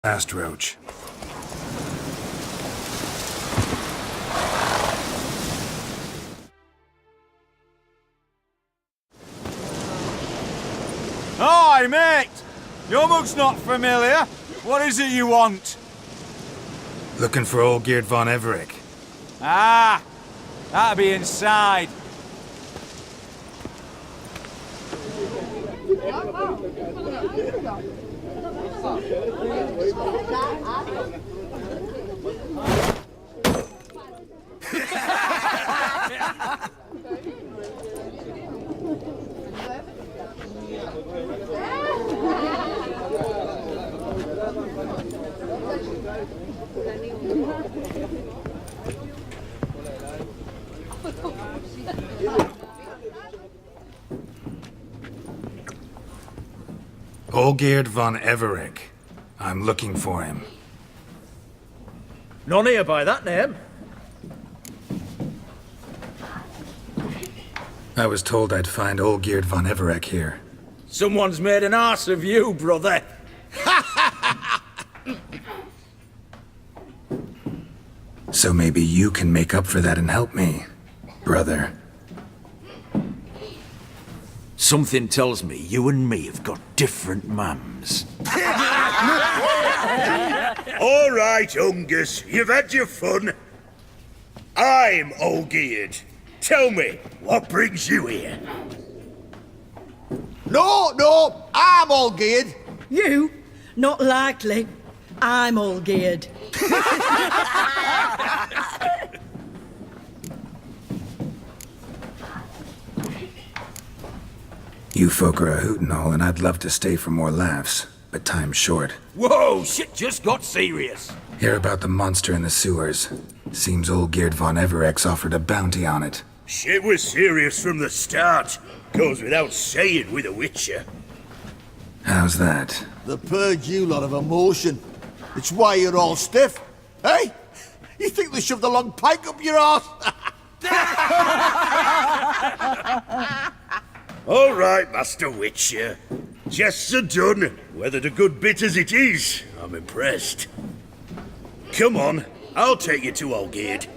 Fast roach. Hi, mate! Your mug's not familiar. What is it you want? Looking for old Geert von Everec. Ah! That'll be inside. Old Geert von Everec. I'm looking for him. None here by that name. I was told I'd find old Geert von Everec here. Someone's made an arse of you, brother. So maybe you can make up for that and help me, brother. Something tells me you and me have got different mums. All right, Ungus, you've had your fun. I'm old Geert. Tell me, what brings you here? No, I'm all geared. You? Not likely. I'm all geared. You folk are a hoot and all, and I'd love to stay for more laughs, but time's short. Whoa, shit just got serious. Hear about the monster in the sewers. Seems old Geert von Everec's offered a bounty on it. Shit was serious from the start. Goes without saying with a Witcher. How's that? They purge you lot of emotion. It's why you're all stiff. Hey? You think they shoved a long pike up your arse? All right, Master Witcher. Jests are done. Weathered a good bit as it is. I'm impressed. Come on, I'll take you to old Geert.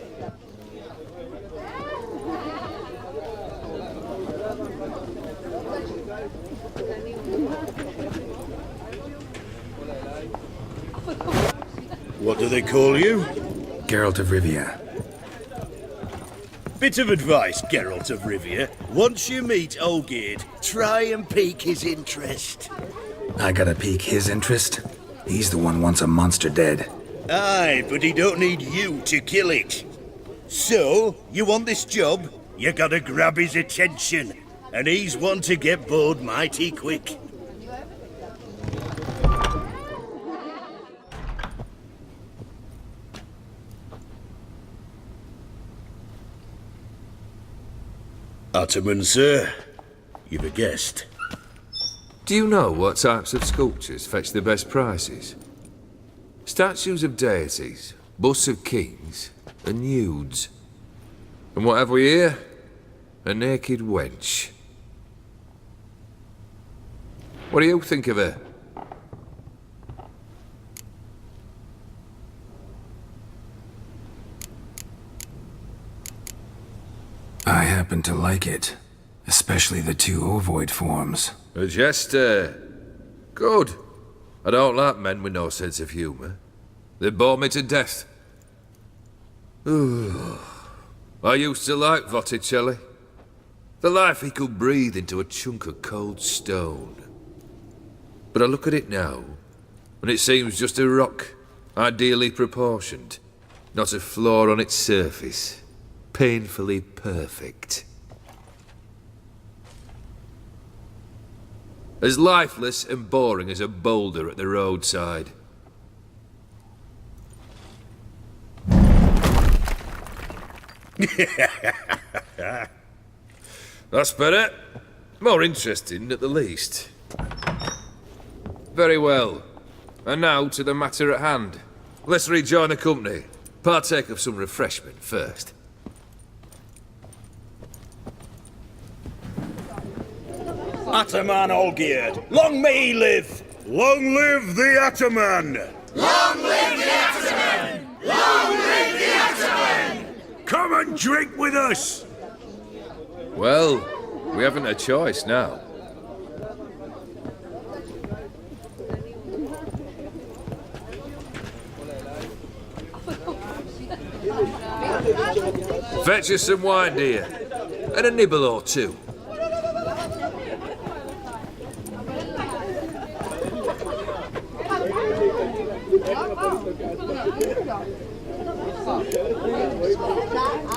What do they call you? Geralt of Rivia. Bit of advice, Geralt of Rivia. Once you meet old Geert, try and pique his interest. I gotta pique his interest? He's the one wants a monster dead. Aye, but he don't need you to kill it. So, you want this job? You gotta grab his attention. And he's one to get bored mighty quick. Ottoman, sir. You've a guest. Do you know what types of sculptures fetch the best prices? Statues of deities, busts of kings, and nudes. And what have we here? A naked wench. What do you think of her? I happen to like it. Especially the two ovoid forms. A jester. Good. I don't like men with no sense of humour. They bore me to death. Ooh. I used to like Botticelli. The life he could breathe into a chunk of cold stone. But I look at it now, and it seems just a rock, ideally proportioned. Not a flaw on its surface. Painfully perfect. As lifeless and boring as a boulder at the roadside. That's better. More interesting, at the least. Very well. And now to the matter at hand. Let's rejoin the company. Partake of some refreshment first. Ataman Olgierd, long may he live! Long live the Ataman! Come and drink with us! Well, we haven't a choice now. Fetch us some wine, dear. And a nibble or two.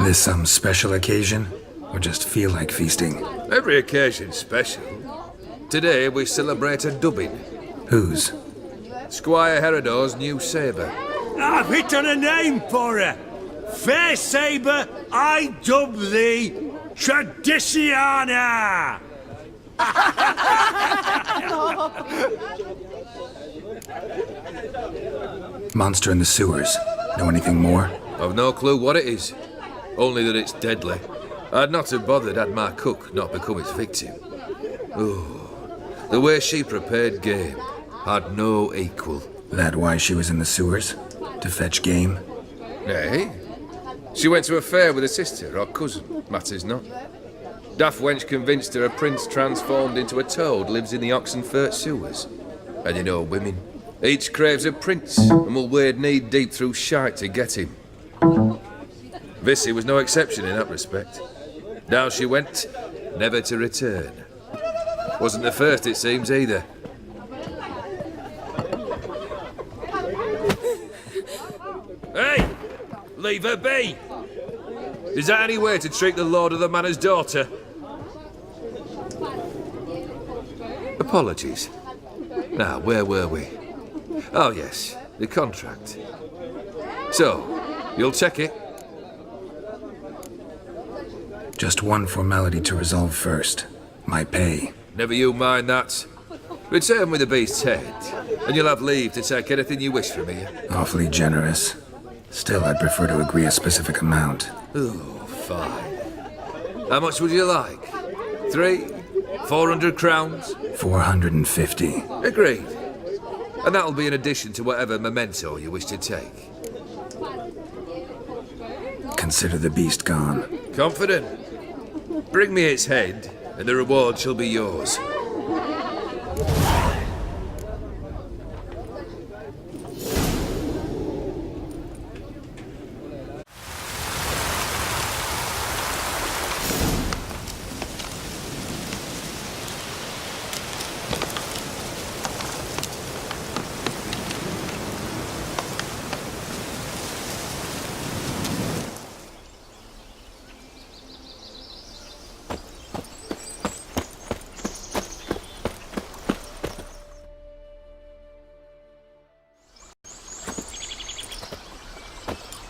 This some special occasion? Or just feel like feasting? Every occasion's special. Today we celebrate a dubbing. Whose? Squire Herodor's new sabre. I've hit on a name for her. Fair Sabre, I dub thee Tradiciana! Monster in the sewers. Know anything more? I've no clue what it is. Only that it's deadly. I'd not have bothered had my cook not become its victim. Oh, the way she prepared game had no equal. That why she was in the sewers? To fetch game? Nay. She went to a fair with a sister or cousin, matters not. Daft wench convinced her a prince transformed into a toad lives in the Oxenfurt sewers. And you know women. Each craves a prince and will wade knee-deep through shite to get him. Vissy was no exception in that respect. Down she went, never to return. Wasn't the first, it seems, either. Hey! Leave her be! Is that any way to treat the lord of the manor's daughter? Apologies. Now, where were we? Oh, yes, the contract. So, you'll check it? Just one formality to resolve first. My pay. Never you mind that. Return with the beast's head, and you'll have leave to take anything you wish from me. Awfully generous. Still, I'd prefer to agree a specific amount. Oh, fine. How much would you like? 400 crowns? 450. Agreed. And that'll be in addition to whatever memento you wish to take. Consider the beast gone. Confident? Bring me its head, and the reward shall be yours.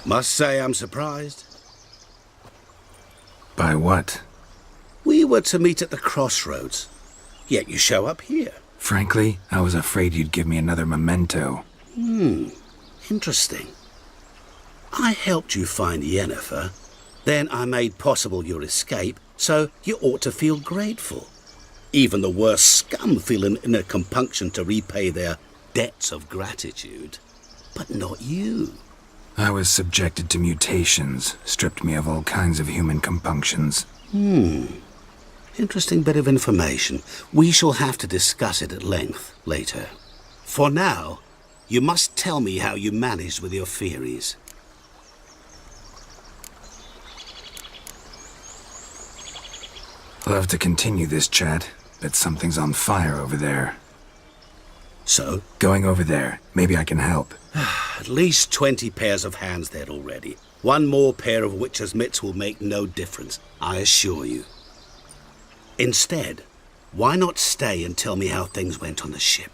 Must say I'm surprised. By what? We were to meet at the crossroads, yet you show up here. Frankly, I was afraid you'd give me another memento. Interesting. I helped you find Yennefer, then I made possible your escape, so you ought to feel grateful. Even the worst scum feel an inner compunction to repay their debts of gratitude. But not you. I was subjected to mutations, stripped me of all kinds of human compunctions. Interesting bit of information. We shall have to discuss it at length later. For now, you must tell me how you managed with your theories. I'll have to continue this chat, but something's on fire over there. So? Going over there. Maybe I can help. At least 20 pairs of hands there already. One more pair of witcher's mitts will make no difference, I assure you. Instead, why not stay and tell me how things went on the ship?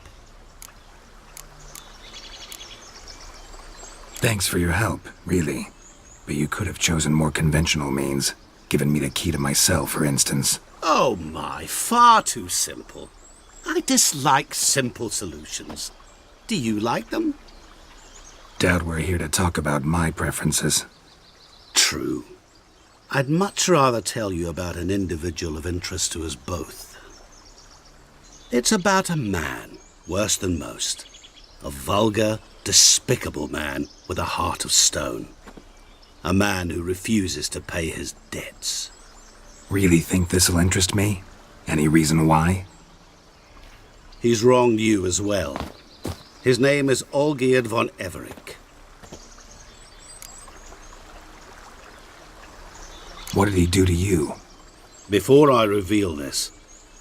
Thanks for your help, really. But you could have chosen more conventional means. Given me the key to my cell, for instance. Oh my, far too simple. I dislike simple solutions. Do you like them? Doubt we're here to talk about my preferences. True. I'd much rather tell you about an individual of interest to us both. It's about a man, worse than most. A vulgar, despicable man with a heart of stone. A man who refuses to pay his debts. Really think this'll interest me? Any reason why? He's wronged you as well. His name is Olgierd von Everec. What did he do to you? Before I reveal this,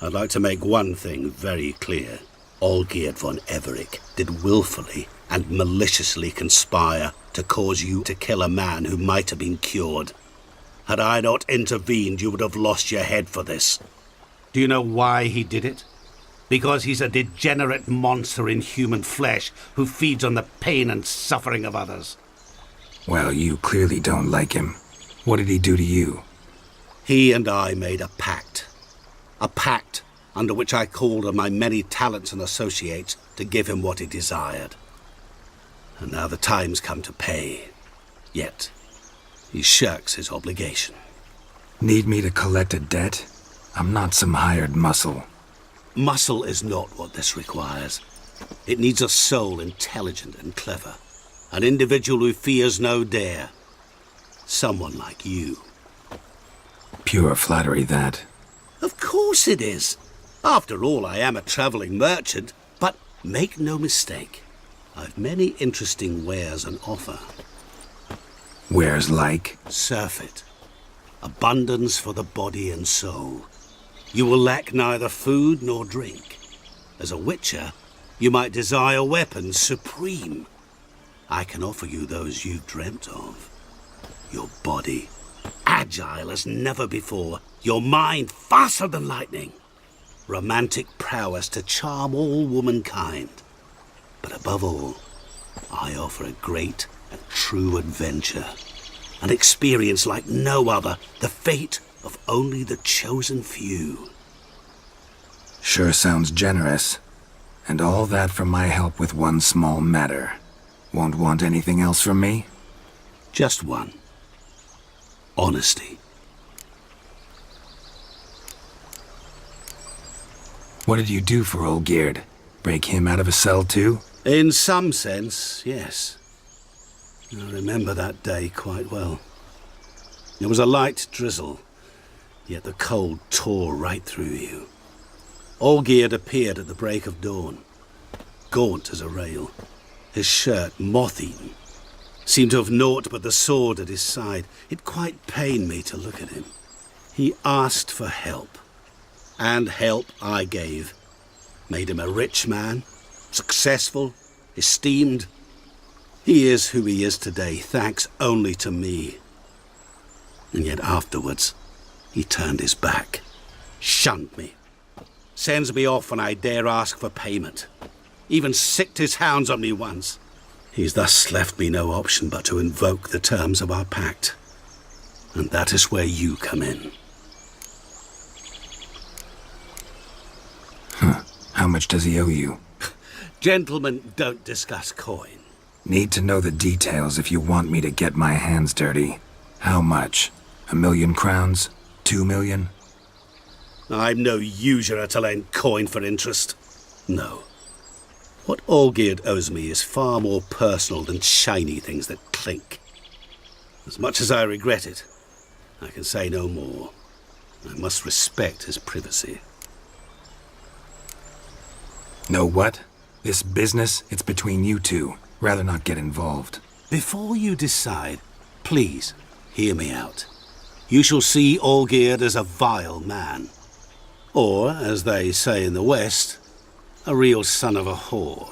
I'd like to make one thing very clear. Olgierd von Everec did willfully and maliciously conspire to cause you to kill a man who might have been cured. Had I not intervened, you would have lost your head for this. Do you know why he did it? Because he's a degenerate monster in human flesh who feeds on the pain and suffering of others. Well, you clearly don't like him. What did he do to you? He and I made a pact. A pact under which I called on my many talents and associates to give him what he desired. And now the time's come to pay. Yet, he shirks his obligation. Need me to collect a debt? I'm not some hired muscle. Muscle is not what this requires. It needs a soul intelligent and clever. An individual who fears no dare. Someone like you. Pure flattery, that. Of course it is. After all, I am a travelling merchant. But make no mistake, I've many interesting wares on offer. Wares like? Surfeit. Abundance for the body and soul. You will lack neither food nor drink. As a witcher, you might desire weapons supreme. I can offer you those you've dreamt of. Your body, agile as never before. Your mind, faster than lightning. Romantic prowess to charm all womankind. But above all, I offer a great and true adventure. An experience like no other, the fate of only the chosen few. Sure sounds generous. And all that for my help with one small matter. Won't want anything else from me? Just one. Honesty. What did you do for Olgierd? Break him out of a cell too? In some sense, yes. I remember that day quite well. There was a light drizzle, yet the cold tore right through you. Olgierd appeared at the break of dawn, gaunt as a rail, his shirt moth-eaten. Seemed to have naught but the sword at his side. It quite pained me to look at him. He asked for help, and help I gave. Made him a rich man, successful, esteemed. He is who he is today, thanks only to me. And yet afterwards, he turned his back, shunned me, sends me off when I dare ask for payment. Even sicked his hounds on me once. He's thus left me no option but to invoke the terms of our pact. And that is where you come in. How much does he owe you? Gentlemen don't discuss coin. Need to know the details if you want me to get my hands dirty. How much? 1,000,000 crowns? 2 million? I'm no usurer to lend coin for interest. No. What Olgierd owes me is far more personal than shiny things that clink. As much as I regret it, I can say no more. I must respect his privacy. Know what? This business, it's between you two. Rather not get involved. Before you decide, please hear me out. You shall see Olgierd as a vile man. Or, as they say in the West, a real son of a whore.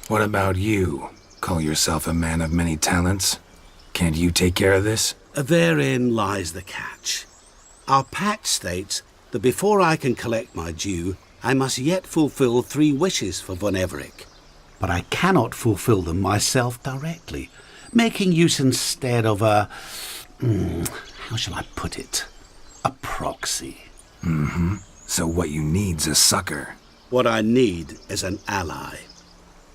What about you? Call yourself a man of many talents? Can't you take care of this? Therein lies the catch. Our pact states that before I can collect my due, I must yet fulfill 3 wishes for von Everec. But I cannot fulfill them myself directly, making use instead of a... how shall I put it? A proxy. So what you need's a sucker. What I need is an ally.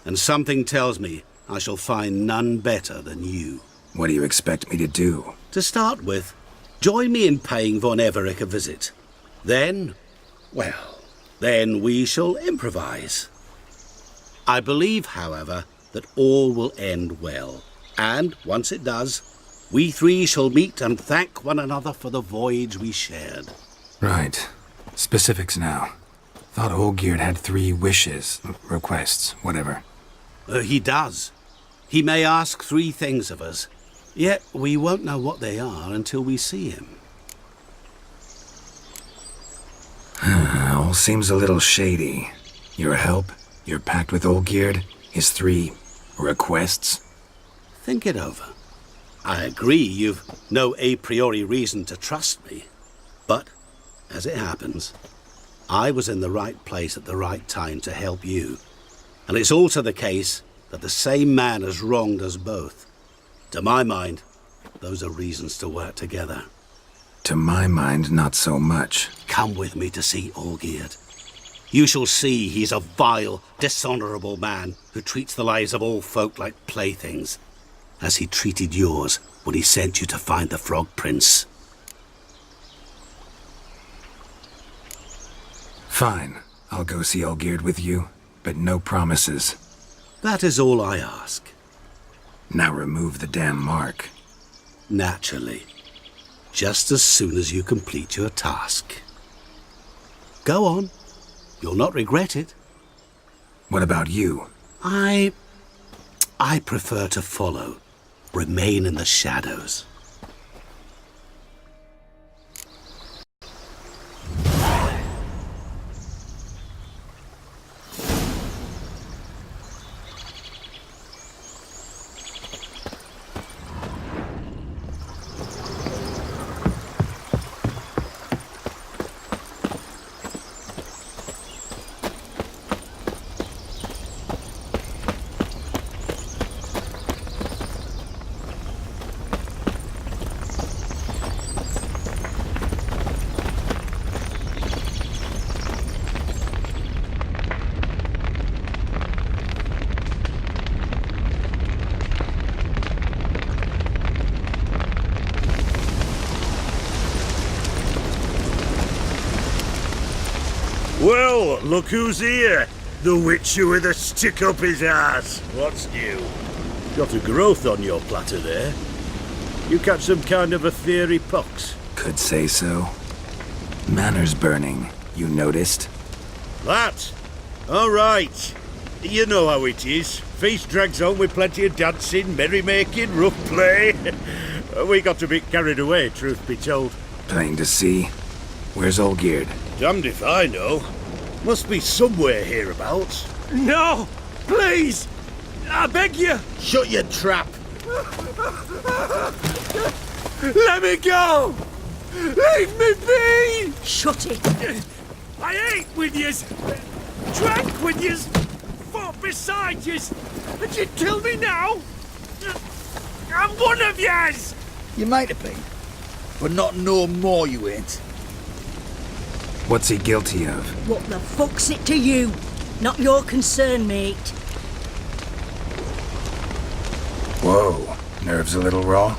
And something tells me I shall find none better than you. What do you expect me to do? To start with, join me in paying von Everec a visit. Then, well, then we shall improvise. I believe, however, that all will end well. And, once it does, we three shall meet and thank one another for the voyage we shared. Right. Specifics now. Thought Olgierd had 3 wishes, requests, whatever. He does. He may ask 3 things of us, yet we won't know what they are until we see him. All seems a little shady. Your help, your pact with Olgierd, his 3 requests. Think it over. I agree you've no a priori reason to trust me, but, as it happens, I was in the right place at the right time to help you. And it's also the case that the same man has wronged us both. To my mind, those are reasons to work together. To my mind, not so much. Come with me to see Olgierd. You shall see he's a vile, dishonourable man who treats the lives of all folk like playthings, as he treated yours when he sent you to find the Frog Prince. Fine. I'll go see Olgierd with you, but no promises. That is all I ask. Now remove the damn mark. Naturally. Just as soon as you complete your task. Go on. You'll not regret it. What about you? I prefer to follow. Remain in the shadows. Well, look who's here. The Witcher with a stick up his ass. What's new? Got a growth on your platter there. You catch some kind of a theory pox? Could say so. Manor's burning, you noticed? That? All right. You know how it is. Feast drags on with plenty of dancing, merrymaking, rough play. We got a bit carried away, truth be told. Plain to see. Where's Olgierd? Damned if I know. Must be somewhere hereabouts. No! Please! I beg you! Shut your trap! Let me go! Leave me be! Shut it. I ate with yous! Drank with yous! Fought beside yous! And you kill me now? I'm one of yous! You might have been, but not no more you ain't. What's he guilty of? What the fuck's it to you? Not your concern, mate. Whoa, nerves a little raw?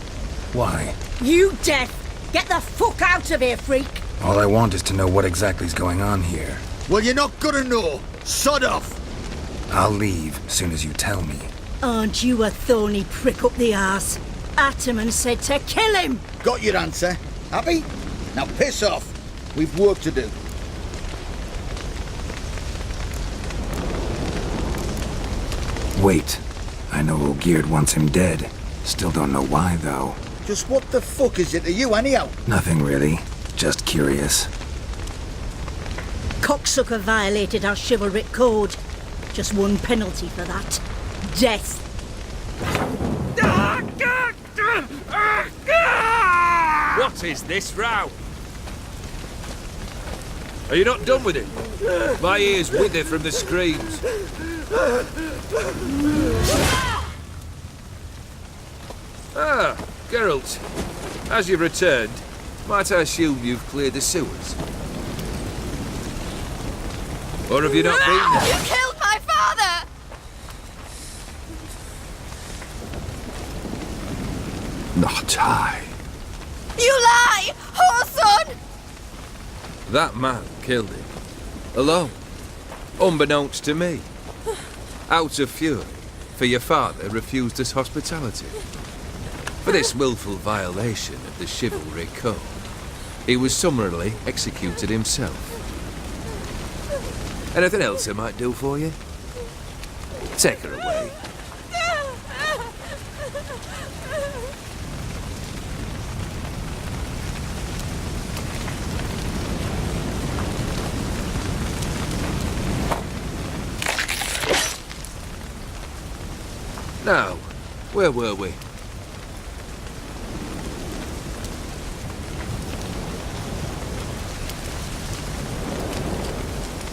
Why? You deaf! Get the fuck out of here, freak! All I want is to know what exactly's going on here. Well, you're not gonna know. Sod off! I'll leave soon as you tell me. Aren't you a thorny prick up the arse? Ataman said to kill him! Got your answer. Happy? Now piss off. We've work to do. Wait. I know Olgierd wants him dead. Still don't know why, though. Just what the fuck is it to you, anyhow? Nothing really. Just curious. Cocksucker violated our chivalric code. Just one penalty for that. Death. What is this row? Are you not done with it? My ears wither from the screams. Ah, Geralt. As you've returned, might I assume you've cleared the sewers? Or have you not been there? You killed my father! Not I. You lie! Whoreson! That man killed him. Alone. Unbeknownst to me. Out of fury, for your father refused us hospitality. For this willful violation of the chivalry code, he was summarily executed himself. Anything else I might do for you? Take her away. Now, where were we?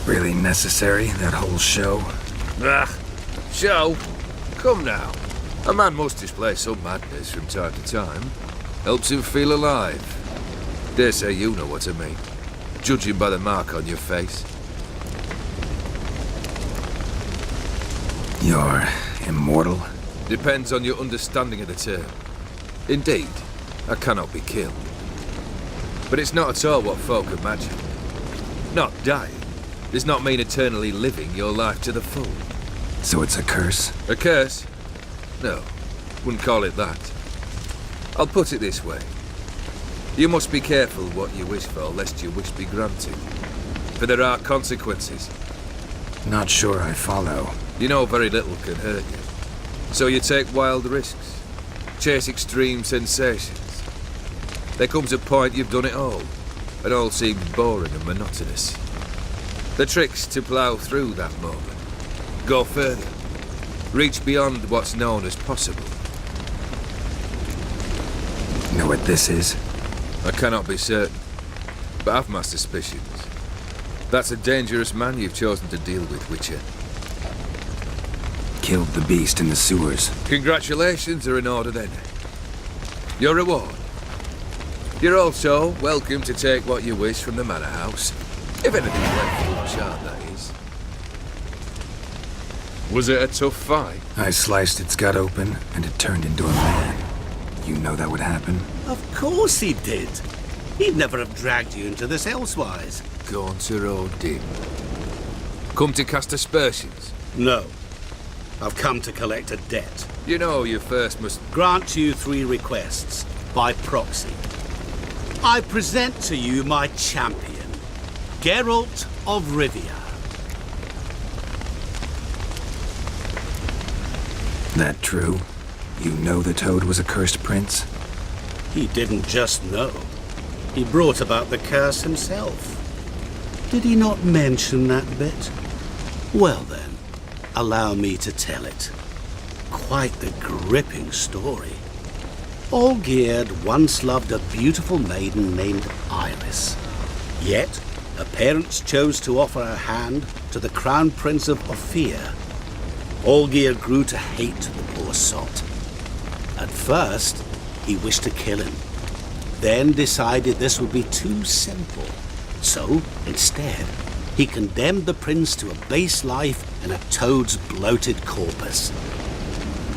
Really necessary, that whole show? Ah, show? Come now. A man must display some madness from time to time. Helps him feel alive. Dare say you know what I mean. Judging by the mark on your face. You're immortal? Depends on your understanding of the term. Indeed, I cannot be killed. But it's not at all what folk imagine. Not dying does not mean eternally living your life to the full. So it's a curse? A curse? No, wouldn't call it that. I'll put it this way. You must be careful what you wish for, lest your wish be granted. For there are consequences. Not sure I follow. You know very little can hurt you. So you take wild risks, chase extreme sensations. There comes a point you've done it all, and all seems boring and monotonous. The trick's to plough through that moment, go further, reach beyond what's known as possible. Know what this is? I cannot be certain, but I've my suspicions. That's a dangerous man you've chosen to deal with, Witcher. Killed the beast in the sewers. Congratulations are in order then. Your reward. You're also welcome to take what you wish from the manor house. If anything's left for the shard, that is. Was it a tough fight? I sliced its gut open, and it turned into a man. You know that would happen? Of course he did. He'd never have dragged you into this elsewise. Gaunter O'Dim. Come to cast aspersions? No. I've come to collect a debt. You know you first must... Grant you 3 requests, by proxy. I present to you my champion, Geralt of Rivia. That true? You know the Toad was a cursed prince? He didn't just know. He brought about the curse himself. Did he not mention that bit? Well then, allow me to tell it. Quite the gripping story. Olgierd once loved a beautiful maiden named Iris. Yet, her parents chose to offer her hand to the Crown Prince of Ophir. Olgierd grew to hate the poor sot. At first, he wished to kill him, then decided this would be too simple. So, instead, he condemned the prince to a base life in a toad's bloated corpus.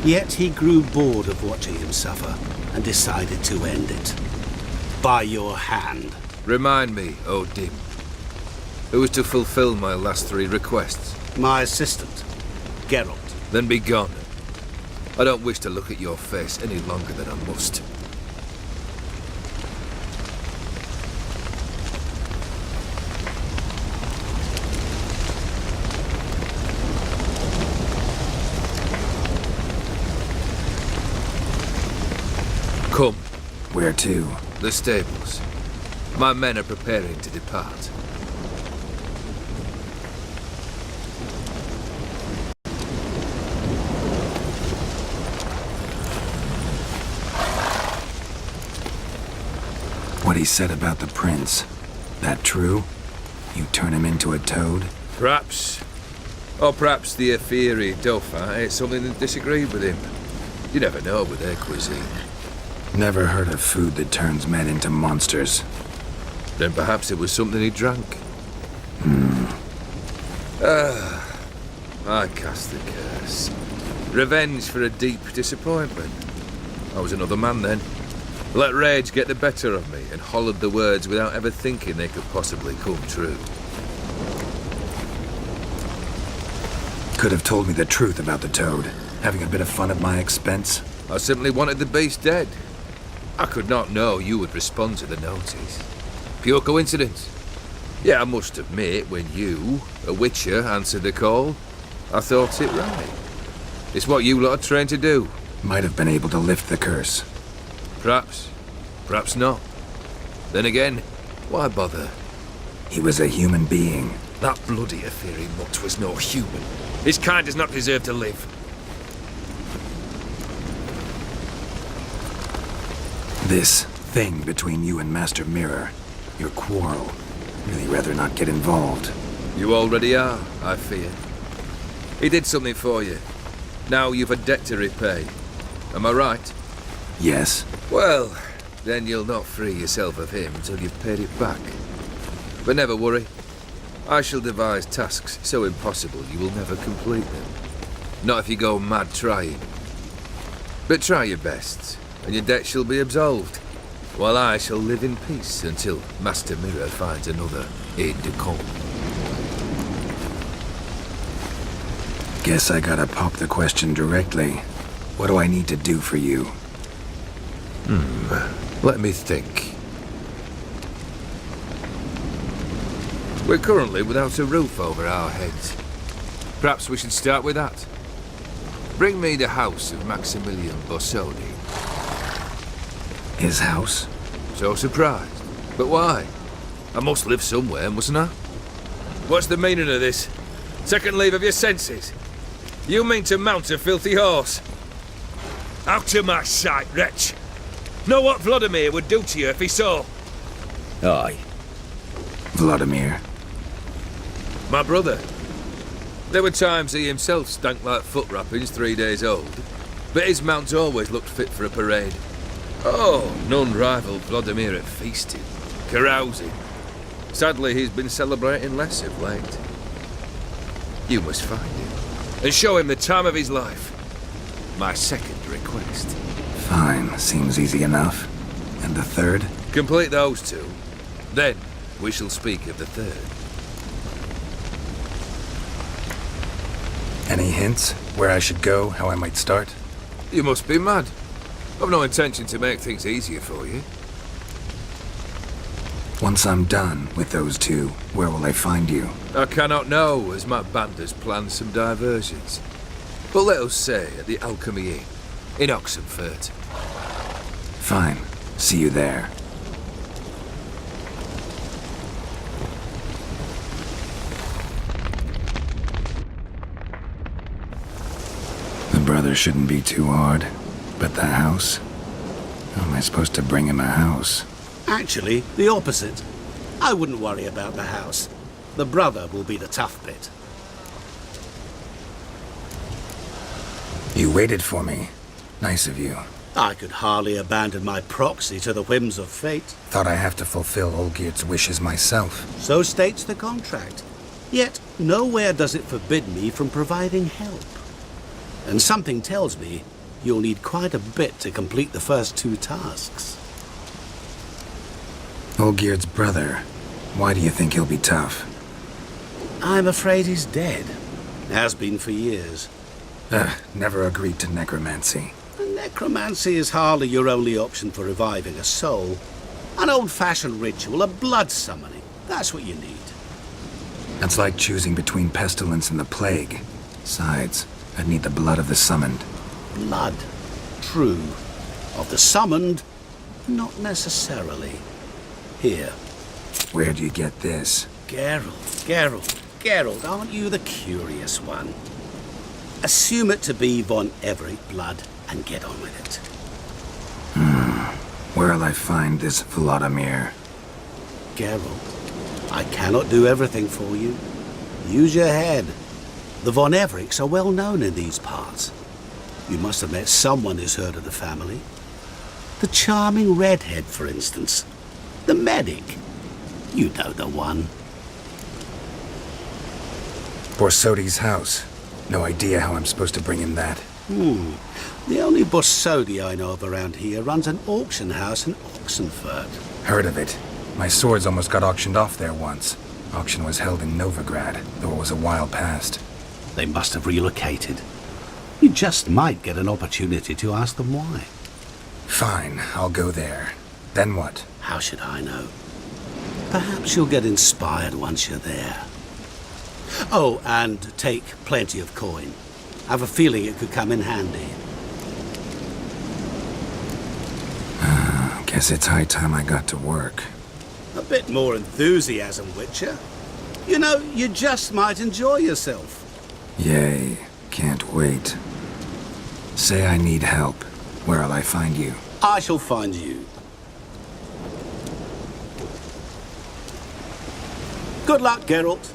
Yet he grew bored of watching him suffer and decided to end it. By your hand. Remind me, O'Dim. Who was to fulfill my last 3 requests? My assistant, Geralt. Then be gone. I don't wish to look at your face any longer than I must. Come. Where to? The stables. My men are preparing to depart. What he said about the prince. That true? You turn him into a toad? Perhaps. Or perhaps the Ophiri Dauphin ate something that disagreed with him. You never know with their cuisine. Never heard of food that turns men into monsters. Then perhaps it was something he drank. I cast the curse. Revenge for a deep disappointment. I was another man then. Let rage get the better of me and hollered the words without ever thinking they could possibly come true. could have told me the truth about the toad, having a bit of fun at my expense. I simply wanted the beast dead. I could not know you would respond to the notice. Pure coincidence. Yeah, I must admit, when you, a witcher, answered the call, I thought it right. It's what you lot are trained to do. Might have been able to lift the curse. Perhaps. Perhaps not. Then again, why bother? He was a human being. That bloody ethereal mutt was no human. His kind does not deserve to live. This thing between you and Master Mirror, your quarrel, really rather not get involved. You already are, I fear. He did something for you. Now you've a debt to repay. Am I right? Yes. Well, then you'll not free yourself of him until you've paid it back. But never worry. I shall devise tasks so impossible you will never complete them. Not if you go mad trying. But try your best, and your debt shall be absolved, while I shall live in peace until Master Mirror finds another aide-de-camp. Guess I gotta pop the question directly. What do I need to do for you? Let me think. We're currently without a roof over our heads. Perhaps we should start with that. Bring me the house of Maximilian Bossoni. His house? So surprised. But why? I must live somewhere, mustn't I? What's the meaning of this? Second leave of your senses? You mean to mount a filthy horse? Out of my sight, wretch. Know what Vladimir would do to you if he saw? Aye. Vladimir. My brother. There were times he himself stank like foot wrappings 3 days old, but his mount always looked fit for a parade. Oh, none rivaled Vladimir at feasting, carousing. Sadly, he's been celebrating less of late. You must find him, and show him the time of his life. My second request. Fine, seems easy enough. And the third? Complete those two. Then, we shall speak of the third. Any hints? Where I should go? How I might start? You must be mad. I've no intention to make things easier for you. Once I'm done with those two, where will I find you? I cannot know, as my band has planned some diversions. But let us say at the Alchemy Inn, in Oxenfurt. Fine. See you there. The brother shouldn't be too hard. But the house? How am I supposed to bring him a house? Actually, the opposite. I wouldn't worry about the house. The brother will be the tough bit. You waited for me. Nice of you. I could hardly abandon my proxy to the whims of fate. Thought I have to fulfill Olgierd's wishes myself. So states the contract. Yet, nowhere does it forbid me from providing help. And something tells me you'll need quite a bit to complete the first two tasks. Olgierd's brother. Why do you think he'll be tough? I'm afraid he's dead. Has been for years. Never agreed to necromancy. Necromancy is hardly your only option for reviving a soul. An old-fashioned ritual, a blood summoning. That's what you need. That's like choosing between pestilence and the plague. Besides, I'd need the blood of the summoned. Blood. True. Of the summoned, not necessarily. Here. Where'd you get this? Geralt, aren't you the curious one? Assume it to be von Everett blood and get on with it. Where'll I find this Vladimir? Geralt, I cannot do everything for you. Use your head. The von Evericks are well known in these parts. You must have met someone who's heard of the family. The charming redhead, for instance. The medic. You know the one. Borsodi's house. No idea how I'm supposed to bring him that. The only Borsodi I know of around here runs an auction house in Oxenfurt. Heard of it. My swords almost got auctioned off there once. Auction was held in Novigrad, though it was a while past. They must have relocated. You just might get an opportunity to ask them why. Fine, I'll go there. Then what? How should I know? Perhaps you'll get inspired once you're there. Oh, and take plenty of coin. I have a feeling it could come in handy. Guess it's high time I got to work. A bit more enthusiasm, Witcher. You know, you just might enjoy yourself. Yay, can't wait. Say I need help. Where'll I find you? I shall find you. Good luck, Geralt.